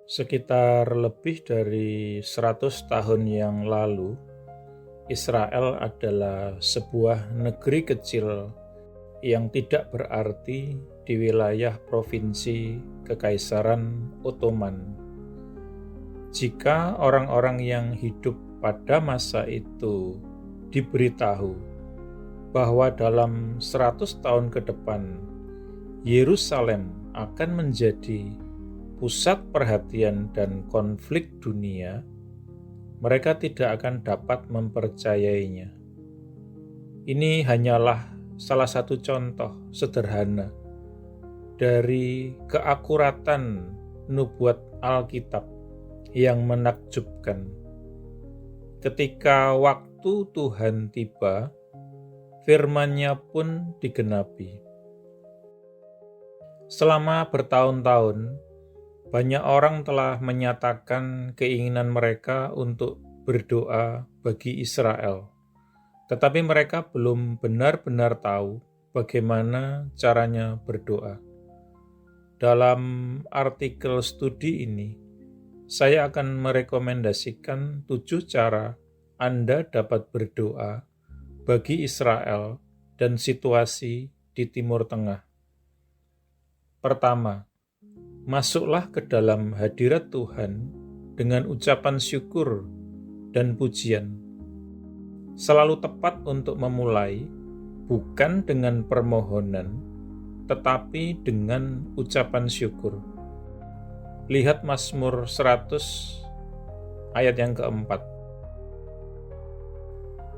Sekitar lebih dari 100 tahun yang lalu, Israel adalah sebuah negeri kecil yang tidak berarti di wilayah provinsi Kekaisaran Ottoman. Jika orang-orang yang hidup pada masa itu diberitahu bahwa dalam 100 tahun ke depan Yerusalem akan menjadi pusat perhatian dan konflik dunia, mereka tidak akan dapat mempercayainya. Ini hanyalah salah satu contoh sederhana dari keakuratan nubuat Alkitab yang menakjubkan. Ketika waktu Tuhan tiba, firman-Nya pun digenapi. Selama bertahun-tahun, banyak orang telah menyatakan keinginan mereka untuk berdoa bagi Israel, tetapi mereka belum benar-benar tahu bagaimana caranya berdoa. Dalam artikel studi ini, saya akan merekomendasikan 7 cara Anda dapat berdoa bagi Israel dan situasi di Timur Tengah. Pertama, masuklah ke dalam hadirat Tuhan dengan ucapan syukur dan pujian. Selalu tepat untuk memulai, bukan dengan permohonan, tetapi dengan ucapan syukur. Lihat Mazmur 100 ayat yang keempat.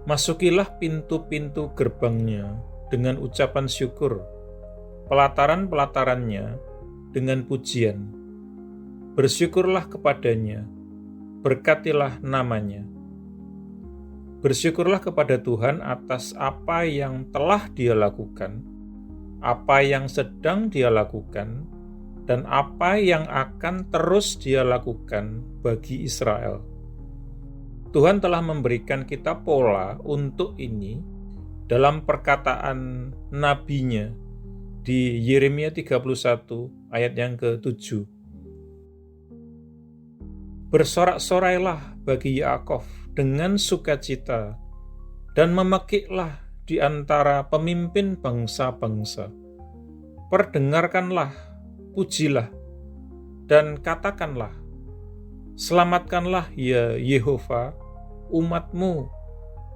Masukilah pintu-pintu gerbangnya dengan ucapan syukur, pelataran-pelatarannya dengan pujian. Bersyukurlah kepadanya, berkatilah namanya. Bersyukurlah kepada Tuhan atas apa yang telah Dia lakukan, apa yang sedang Dia lakukan, dan apa yang akan terus Dia lakukan bagi Israel. Tuhan telah memberikan kita pola untuk ini dalam perkataan nabinya di Yeremia 31 ayat yang ke-7. Bersorak-sorailah bagi Yaakov dengan sukacita dan memekiklah di antara pemimpin bangsa-bangsa. Perdengarkanlah, pujilah, dan katakanlah, selamatkanlah ya Yehova, umatmu,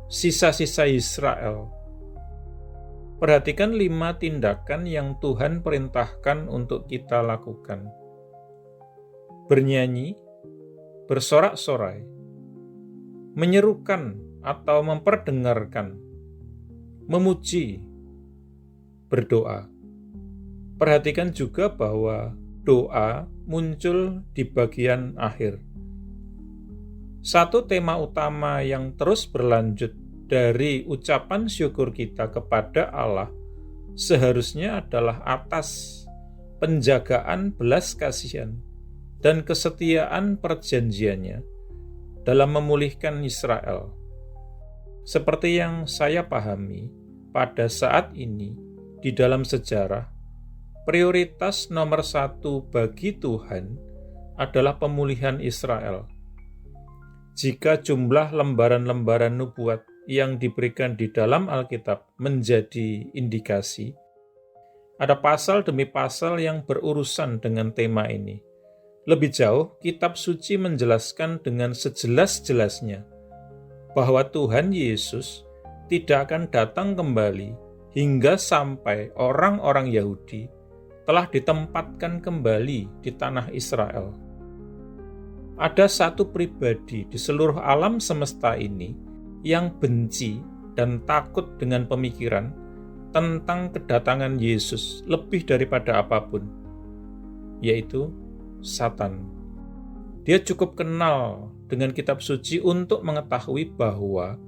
sisa-sisa Israel. Perhatikan 5 tindakan yang Tuhan perintahkan untuk kita lakukan. Bernyanyi, bersorak-sorai, menyerukan atau memperdengarkan, memuji, berdoa. Perhatikan juga bahwa doa muncul di bagian akhir. Satu tema utama yang terus berlanjut dari ucapan syukur kita kepada Allah seharusnya adalah atas penjagaan belas kasihan dan kesetiaan perjanjiannya dalam memulihkan Israel. Seperti yang saya pahami, pada saat ini di dalam sejarah, prioritas nomor 1 bagi Tuhan adalah pemulihan Israel. Jika jumlah lembaran-lembaran nubuat yang diberikan di dalam Alkitab menjadi indikasi, ada pasal demi pasal yang berurusan dengan tema ini. Lebih jauh, kitab suci menjelaskan dengan sejelas-jelasnya bahwa Tuhan Yesus tidak akan datang kembali hingga sampai orang-orang Yahudi telah ditempatkan kembali di tanah Israel. Ada satu pribadi di seluruh alam semesta ini yang benci dan takut dengan pemikiran tentang kedatangan Yesus lebih daripada apapun, yaitu Satan. Dia cukup kenal dengan kitab suci untuk mengetahui bahwa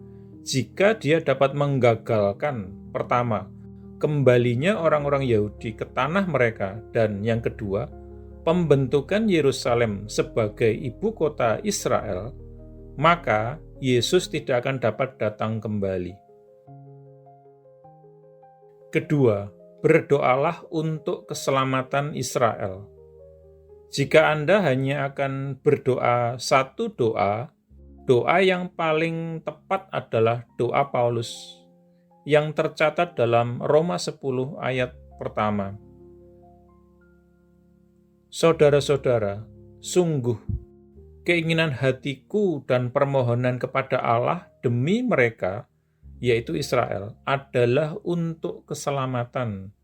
jika dia dapat menggagalkan, pertama, kembalinya orang-orang Yahudi ke tanah mereka, dan yang kedua, pembentukan Yerusalem sebagai ibu kota Israel, maka Yesus tidak akan dapat datang kembali. Kedua, berdoalah untuk keselamatan Israel. Jika Anda hanya akan berdoa satu doa yang paling tepat adalah doa Paulus yang tercatat dalam Roma 10 ayat pertama. Saudara-saudara, sungguh keinginan hatiku dan permohonan kepada Allah demi mereka, yaitu Israel, adalah untuk keselamatan.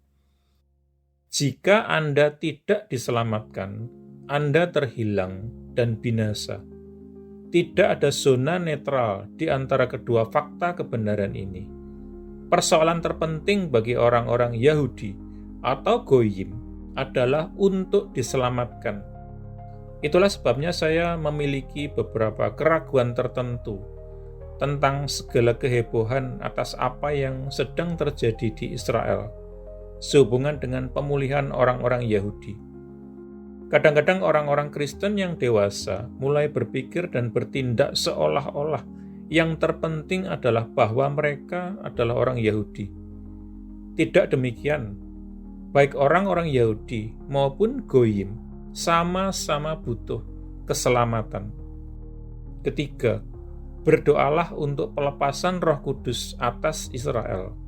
Jika Anda tidak diselamatkan, Anda terhilang dan binasa. Tidak ada zona netral di antara kedua fakta kebenaran ini. Persoalan terpenting bagi orang-orang Yahudi atau Goyim adalah untuk diselamatkan. Itulah sebabnya saya memiliki beberapa keraguan tertentu tentang segala kehebohan atas apa yang sedang terjadi di Israel sehubungan dengan pemulihan orang-orang Yahudi. Kadang-kadang orang-orang Kristen yang dewasa mulai berpikir dan bertindak seolah-olah yang terpenting adalah bahwa mereka adalah orang Yahudi. Tidak demikian. Baik orang-orang Yahudi maupun Goyim sama-sama butuh keselamatan. Ketiga, berdoalah untuk pelepasan Roh Kudus atas Israel.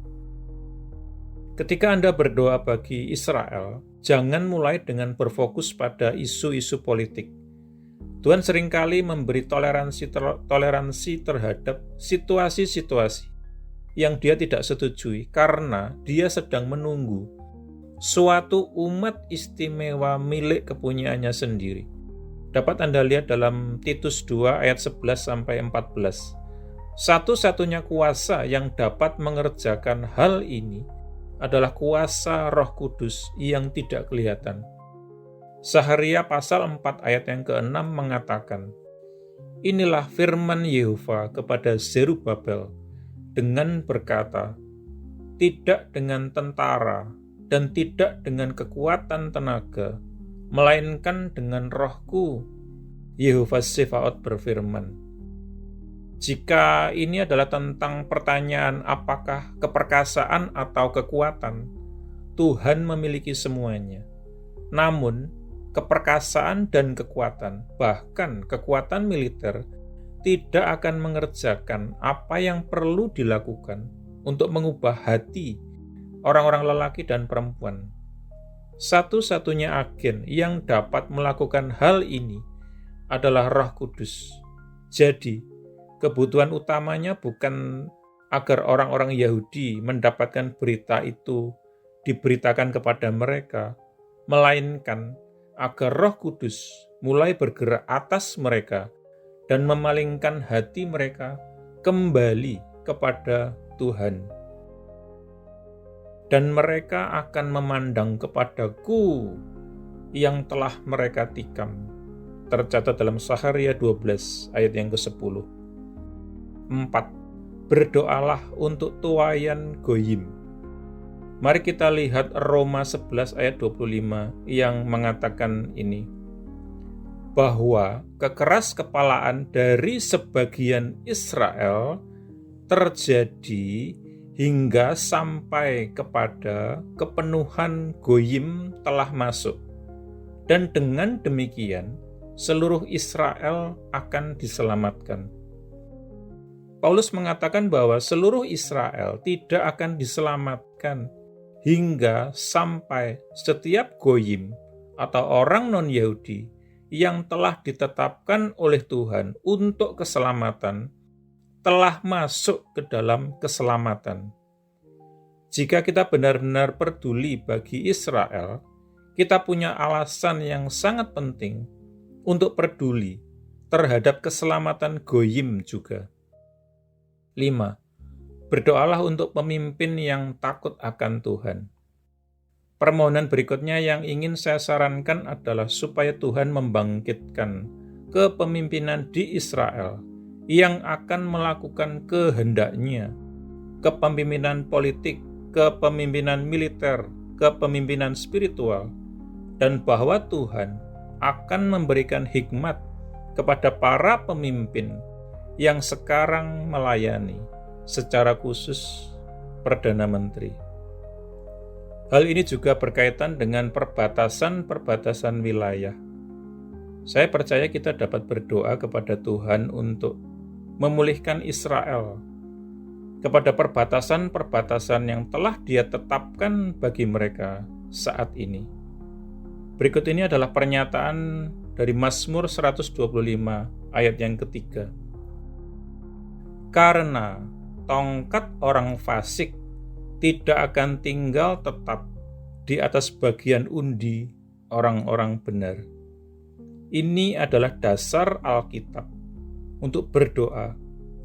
Ketika Anda berdoa bagi Israel, jangan mulai dengan berfokus pada isu-isu politik. Tuhan seringkali memberi toleransi terhadap situasi-situasi yang Dia tidak setujui karena Dia sedang menunggu suatu umat istimewa milik kepunyaannya sendiri. Dapat Anda lihat dalam Titus 2 ayat 11-14. Satu-satunya kuasa yang dapat mengerjakan hal ini adalah kuasa Roh Kudus yang tidak kelihatan. Saharia pasal 4 ayat yang ke-6 mengatakan, "Inilah firman Yehova kepada Zerubabel dengan berkata, tidak dengan tentara dan tidak dengan kekuatan tenaga, melainkan dengan Rohku," Yehova Tsebaot berfirman. Jika ini adalah tentang pertanyaan apakah keperkasaan atau kekuatan, Tuhan memiliki semuanya. Namun, keperkasaan dan kekuatan, bahkan kekuatan militer, tidak akan mengerjakan apa yang perlu dilakukan untuk mengubah hati orang-orang lelaki dan perempuan. Satu-satunya agen yang dapat melakukan hal ini adalah Roh Kudus. Jadi, kebutuhan utamanya bukan agar orang-orang Yahudi mendapatkan berita itu diberitakan kepada mereka, melainkan agar Roh Kudus mulai bergerak atas mereka dan memalingkan hati mereka kembali kepada Tuhan. Dan mereka akan memandang kepadaku yang telah mereka tikam. Tercatat dalam Saharia 12 ayat yang ke-10. 4. Berdoalah untuk tuaian Goyim. Mari kita lihat Roma 11 ayat 25 yang mengatakan ini, bahwa kekeras-kepalaan dari sebagian Israel terjadi hingga sampai kepada kepenuhan Goyim telah masuk. Dan dengan demikian, seluruh Israel akan diselamatkan. Paulus mengatakan bahwa seluruh Israel tidak akan diselamatkan hingga sampai setiap Goyim atau orang non-Yahudi yang telah ditetapkan oleh Tuhan untuk keselamatan telah masuk ke dalam keselamatan. Jika kita benar-benar peduli bagi Israel, kita punya alasan yang sangat penting untuk peduli terhadap keselamatan Goyim juga. 5. Berdoalah untuk pemimpin yang takut akan Tuhan. Permohonan berikutnya yang ingin saya sarankan adalah supaya Tuhan membangkitkan kepemimpinan di Israel yang akan melakukan kehendaknya, kepemimpinan politik, kepemimpinan militer, kepemimpinan spiritual, dan bahwa Tuhan akan memberikan hikmat kepada para pemimpin yang sekarang melayani, secara khusus Perdana Menteri. Hal ini juga berkaitan dengan perbatasan-perbatasan wilayah. Saya percaya kita dapat berdoa kepada Tuhan untuk memulihkan Israel kepada perbatasan-perbatasan yang telah Dia tetapkan bagi mereka saat ini. Berikut ini adalah pernyataan dari Mazmur 125 ayat yang ketiga. Karena tongkat orang fasik tidak akan tinggal tetap di atas bagian undi orang-orang benar. Ini adalah dasar Alkitab untuk berdoa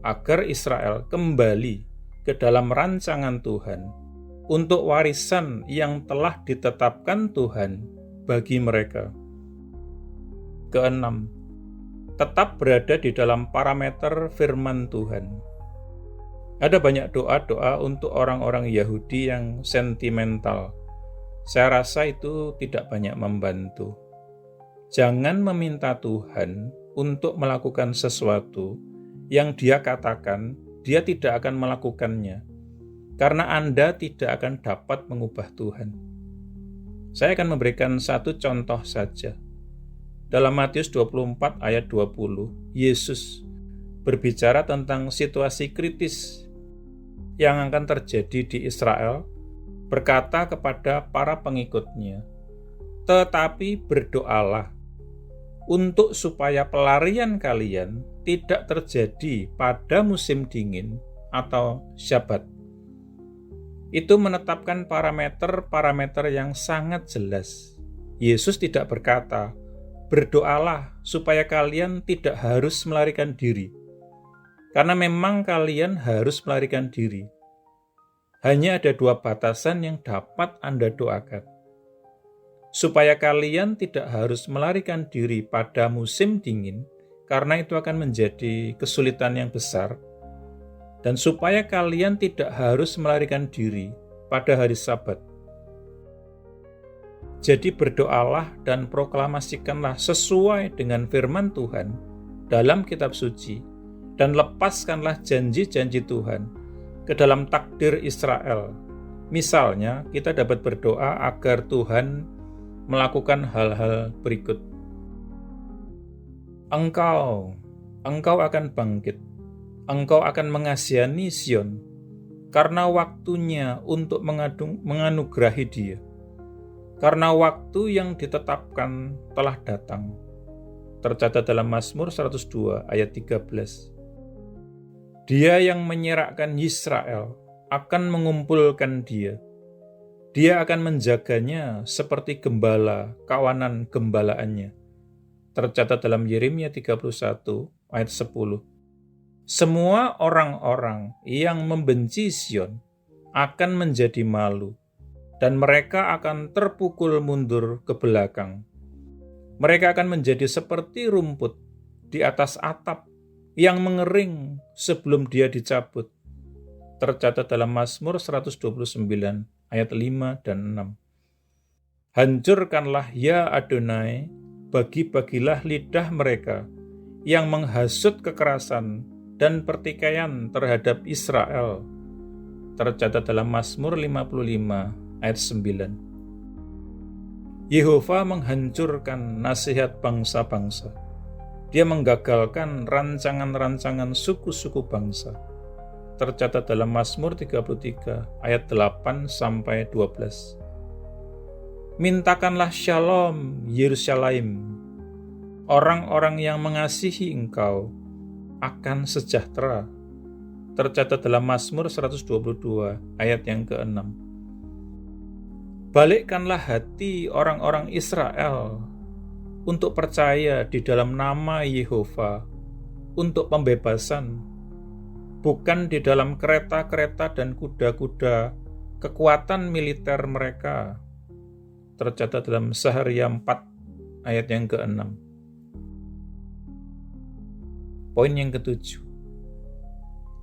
agar Israel kembali ke dalam rancangan Tuhan untuk warisan yang telah ditetapkan Tuhan bagi mereka. Keenam, tetap berada di dalam parameter firman Tuhan. Ada banyak doa-doa untuk orang-orang Yahudi yang sentimental. Saya rasa itu tidak banyak membantu. Jangan meminta Tuhan untuk melakukan sesuatu yang Dia katakan Dia tidak akan melakukannya, karena Anda tidak akan dapat mengubah Tuhan. Saya akan memberikan satu contoh saja. Dalam Matius 24 ayat 20, Yesus berbicara tentang situasi kritis yang akan terjadi di Israel, berkata kepada para pengikutnya, "Tetapi berdoalah untuk supaya pelarian kalian tidak terjadi pada musim dingin atau Syabat." Itu menetapkan parameter-parameter yang sangat jelas. Yesus tidak berkata, "Berdoalah supaya kalian tidak harus melarikan diri." Karena memang kalian harus melarikan diri. Hanya ada dua batasan yang dapat Anda doakan. Supaya kalian tidak harus melarikan diri pada musim dingin, karena itu akan menjadi kesulitan yang besar. Dan supaya kalian tidak harus melarikan diri pada hari Sabat. Jadi berdoalah dan proklamasikanlah sesuai dengan firman Tuhan dalam kitab suci, dan lepaskanlah janji-janji Tuhan ke dalam takdir Israel. Misalnya, kita dapat berdoa agar Tuhan melakukan hal-hal berikut. Engkau akan bangkit. Engkau akan mengasihani Sion, karena waktunya untuk menganugerahi Dia. Karena waktu yang ditetapkan telah datang. Tercatat dalam Mazmur 102 ayat 13. Dia yang menyerakkan Yisrael akan mengumpulkan dia. Dia akan menjaganya seperti gembala kawanan gembalaannya. Tercatat dalam Yeremia 31 ayat 10. Semua orang-orang yang membenci Sion akan menjadi malu, dan mereka akan terpukul mundur ke belakang. Mereka akan menjadi seperti rumput di atas atap yang mengering sebelum dia dicabut. Tercatat dalam Mazmur 129 ayat 5 dan 6. Hancurkanlah ya Adonai, bagi-bagilah lidah mereka yang menghasut kekerasan dan pertikaian terhadap Israel. Tercatat dalam Mazmur 55 ayat 9. Yehova menghancurkan nasihat bangsa-bangsa. Dia menggagalkan rancangan-rancangan suku-suku bangsa. Tercatat dalam Mazmur 33 ayat 8-12. Mintakanlah shalom Yerusalem. Orang-orang yang mengasihi engkau akan sejahtera. Tercatat dalam Mazmur 122 ayat yang ke-6. Balikkanlah hati orang-orang Israel untuk percaya di dalam nama Yehova untuk pembebasan, bukan di dalam kereta-kereta dan kuda-kuda kekuatan militer mereka. Tercatat dalam Saharia 4 ayat yang ke-6. Poin yang ke-7.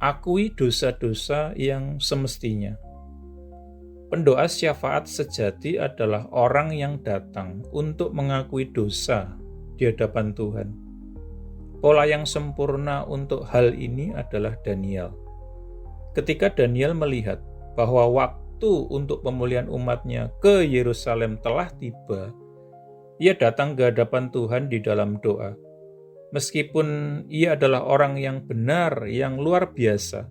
Akui dosa-dosa yang semestinya. Pendoa syafaat sejati adalah orang yang datang untuk mengakui dosa di hadapan Tuhan. Pola yang sempurna untuk hal ini adalah Daniel. Ketika Daniel melihat bahwa waktu waktu untuk pemulihan umatnya ke Yerusalem telah tiba, ia datang ke hadapan Tuhan di dalam doa. Meskipun ia adalah orang yang benar, yang luar biasa,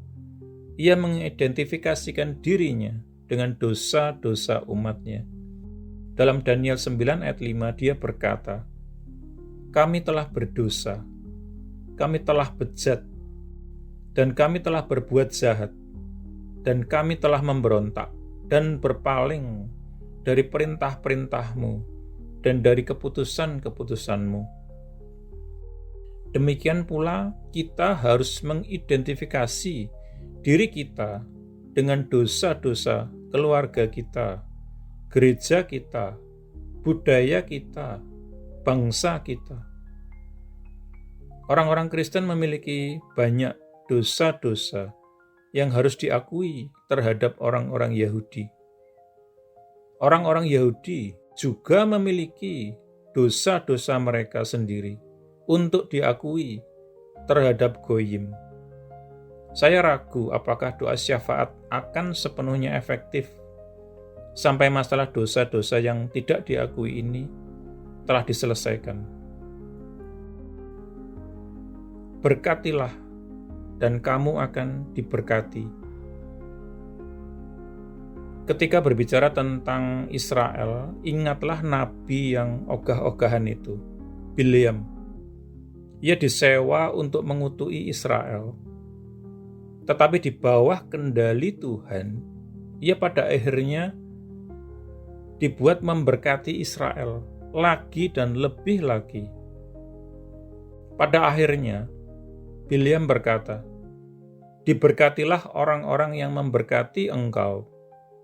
ia mengidentifikasikan dirinya dengan dosa-dosa umatnya. Dalam Daniel 9 ayat 5 dia berkata, "Kami telah berdosa, kami telah bejat, dan kami telah berbuat jahat, dan kami telah memberontak dan berpaling dari perintah-perintah-Mu dan dari keputusan-keputusan-Mu." Demikian pula kita harus mengidentifikasi diri kita dengan dosa-dosa keluarga kita, gereja kita, budaya kita, bangsa kita. Orang-orang Kristen memiliki banyak dosa-dosa yang harus diakui terhadap orang-orang Yahudi. Orang-orang Yahudi juga memiliki dosa-dosa mereka sendiri untuk diakui terhadap Goyim. Saya ragu apakah doa syafaat akan sepenuhnya efektif sampai masalah dosa-dosa yang tidak diakui ini telah diselesaikan. Berkatilah dan kamu akan diberkati. Ketika berbicara tentang Israel, ingatlah nabi yang ogah-ogahan itu, Bileam. Ia disewa untuk mengutuki Israel. Tetapi di bawah kendali Tuhan, ia pada akhirnya dibuat memberkati Israel lagi dan lebih lagi. Pada akhirnya, Bileam berkata, "Diberkatilah orang-orang yang memberkati engkau,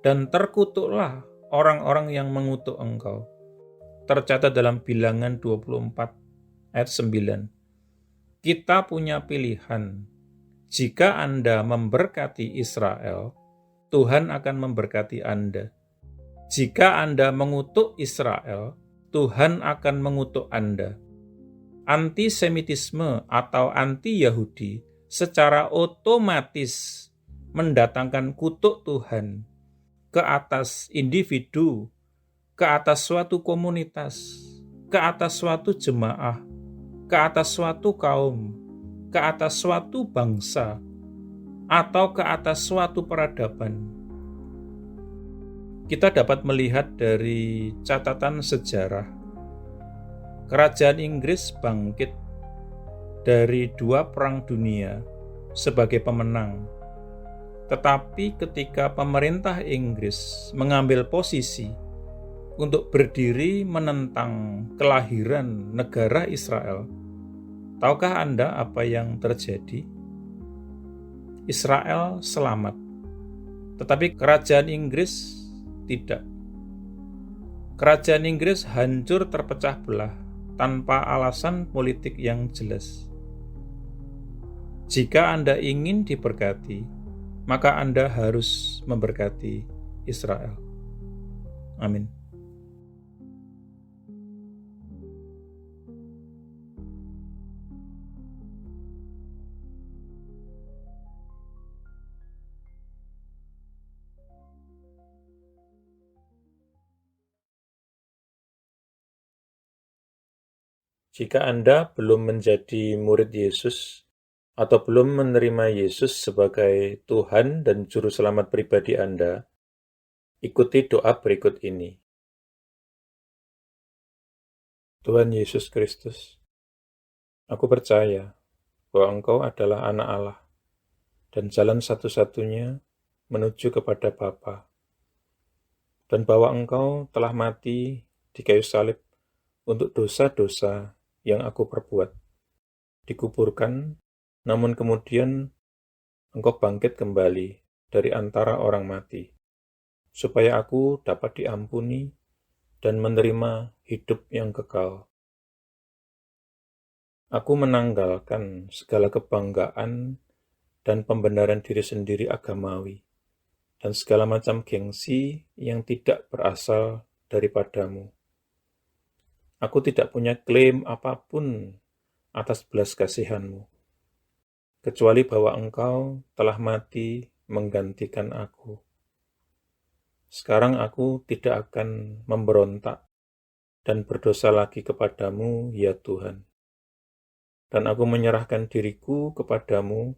dan terkutuklah orang-orang yang mengutuk engkau." Tercatat dalam Bilangan 24 ayat 9. Kita punya pilihan. Jika Anda memberkati Israel, Tuhan akan memberkati Anda. Jika Anda mengutuk Israel, Tuhan akan mengutuk Anda. Antisemitisme atau anti-Yahudi secara otomatis mendatangkan kutuk Tuhan ke atas individu, ke atas suatu komunitas, ke atas suatu jemaah, ke atas suatu kaum, ke atas suatu bangsa, atau ke atas suatu peradaban. Kita dapat melihat dari catatan sejarah, Kerajaan Inggris bangkit dari 2 perang dunia sebagai pemenang. Tetapi ketika pemerintah Inggris mengambil posisi untuk berdiri menentang kelahiran negara Israel, tahukah Anda apa yang terjadi? Israel selamat, tetapi kerajaan Inggris tidak. Kerajaan Inggris hancur terpecah belah tanpa alasan politik yang jelas. Jika Anda ingin diberkati, maka Anda harus memberkati Israel. Amin. Jika Anda belum menjadi murid Yesus atau belum menerima Yesus sebagai Tuhan dan Juru Selamat pribadi Anda, ikuti doa berikut ini. Tuhan Yesus Kristus, aku percaya bahwa Engkau adalah Anak Allah dan jalan satu-satunya menuju kepada Bapa, dan bahwa Engkau telah mati di kayu salib untuk dosa-dosa yang aku perbuat, dikuburkan, namun kemudian Engkau bangkit kembali dari antara orang mati, supaya aku dapat diampuni dan menerima hidup yang kekal. Aku menanggalkan segala kebanggaan dan pembenaran diri sendiri agamawi, dan segala macam gengsi yang tidak berasal daripadamu. Aku tidak punya klaim apapun atas belas kasihan-Mu, kecuali bahwa Engkau telah mati menggantikan aku. Sekarang aku tidak akan memberontak dan berdosa lagi kepadamu, ya Tuhan. Dan aku menyerahkan diriku kepadamu,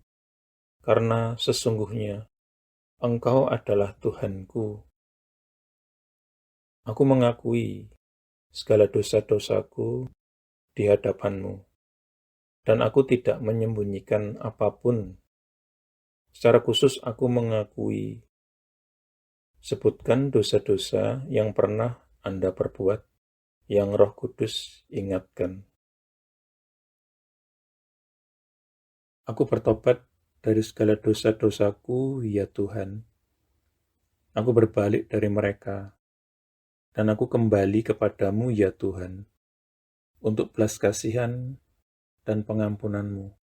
karena sesungguhnya Engkau adalah Tuhanku. Aku mengakui segala dosa-dosaku di hadapan-Mu, dan aku tidak menyembunyikan apapun. Secara khusus aku mengakui, sebutkan dosa-dosa yang pernah Anda perbuat, yang Roh Kudus ingatkan. Aku bertobat dari segala dosa-dosaku, ya Tuhan. Aku berbalik dari mereka, dan aku kembali kepadamu, ya Tuhan, untuk belas kasihan dan pengampunan-Mu.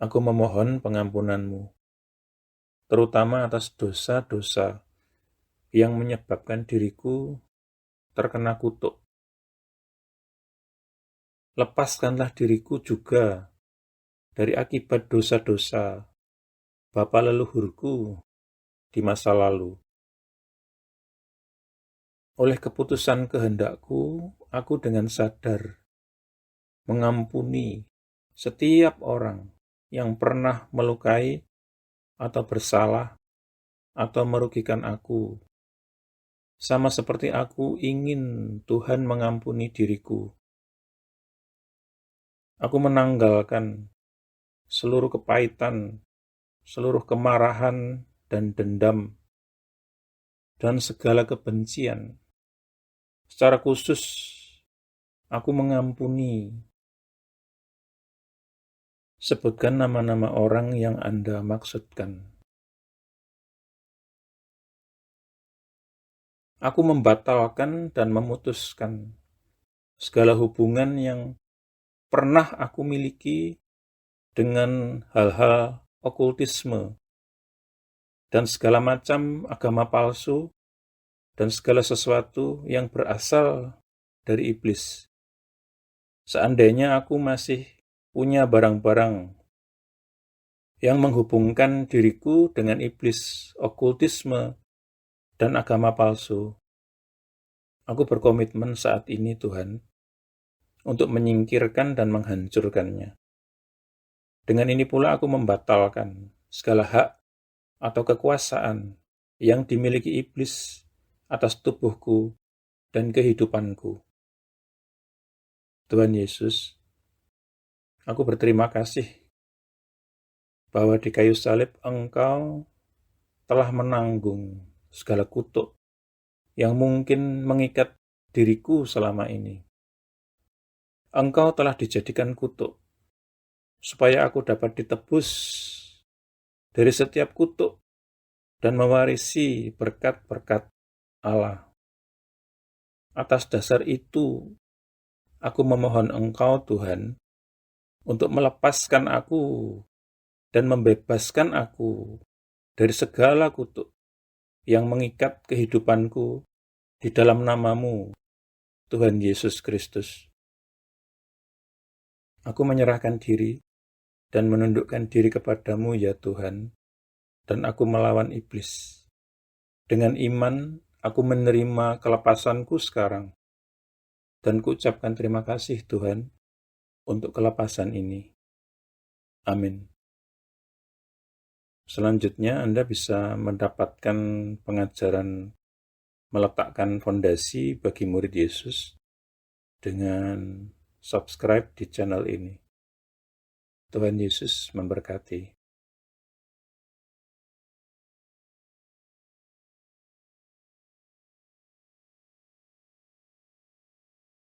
Aku memohon pengampunan-Mu, terutama atas dosa-dosa yang menyebabkan diriku terkena kutuk. Lepaskanlah diriku juga dari akibat dosa-dosa bapa leluhurku di masa lalu. Oleh keputusan kehendakku, aku dengan sadar mengampuni setiap orang yang pernah melukai atau bersalah atau merugikan aku. Sama seperti aku ingin Tuhan mengampuni diriku. Aku menanggalkan seluruh kepahitan, seluruh kemarahan dan dendam, dan segala kebencian. Secara khusus, aku mengampuni. Sebutkan nama-nama orang yang Anda maksudkan. Aku membatalkan dan memutuskan segala hubungan yang pernah aku miliki dengan hal-hal okultisme dan segala macam agama palsu dan segala sesuatu yang berasal dari iblis. Seandainya aku masih punya barang-barang yang menghubungkan diriku dengan iblis, okultisme, dan agama palsu, aku berkomitmen saat ini, Tuhan, untuk menyingkirkan dan menghancurkannya. Dengan ini pula aku membatalkan segala hak atau kekuasaan yang dimiliki iblis atas tubuhku dan kehidupanku. Tuhan Yesus, aku berterima kasih bahwa di kayu salib Engkau telah menanggung segala kutuk yang mungkin mengikat diriku selama ini. Engkau telah dijadikan kutuk, supaya aku dapat ditebus dari setiap kutuk dan mewarisi berkat-berkat Allah. Atas dasar itu, aku memohon Engkau, Tuhan, untuk melepaskan aku dan membebaskan aku dari segala kutuk yang mengikat kehidupanku di dalam nama-Mu, Tuhan Yesus Kristus. Aku menyerahkan diri dan menundukkan diri kepadamu, ya Tuhan, dan aku melawan iblis. Dengan iman, aku menerima kelepasanku sekarang, dan kuucapkan terima kasih, Tuhan, untuk kelepasan ini. Amin. Selanjutnya, Anda bisa mendapatkan pengajaran meletakkan fondasi bagi murid Yesus dengan subscribe di channel ini. Tuhan Yesus memberkati.